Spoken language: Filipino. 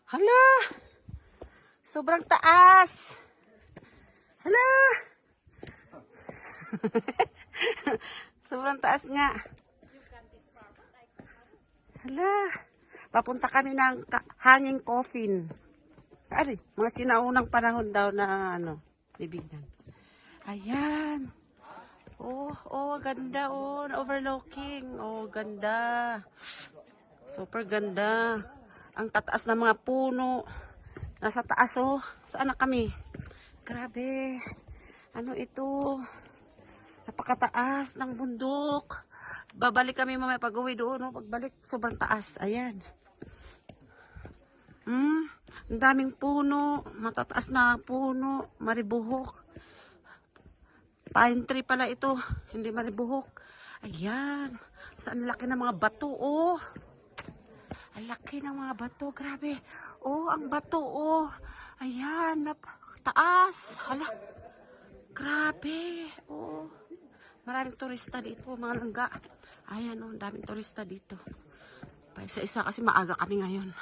Hala! Sobrang taas! Hala! Sobrang taas nga. Hala! Papunta kami ng hanging coffin. Ari, mga sinaunang panahon daw na bibigyan. Ayan. Oh, ganda oh, overlooking. Oh, ganda. Super ganda. Ang tataas ng mga puno. Nasa taas oh. Saan na kami? Grabe. Ano ito? Napakataas ng bundok. Babalik kami mamaya pag-uwi doon. Oh. Pagbalik, sobrang taas. Ayan. Ang daming puno. Matataas na puno. Maribuhok. Pine tree pala ito. Hindi maribuhok. Ayan. Saan laki ng mga bato oh. Ang laki ng mga bato. Grabe. Oh, ang bato oh. Ayan. Taas. Hala. Grabe. Oh. Maraming turista dito. Mga langga. Ayan oh. Daming turista dito. Pa isa-isa kasi maaga kami ngayon.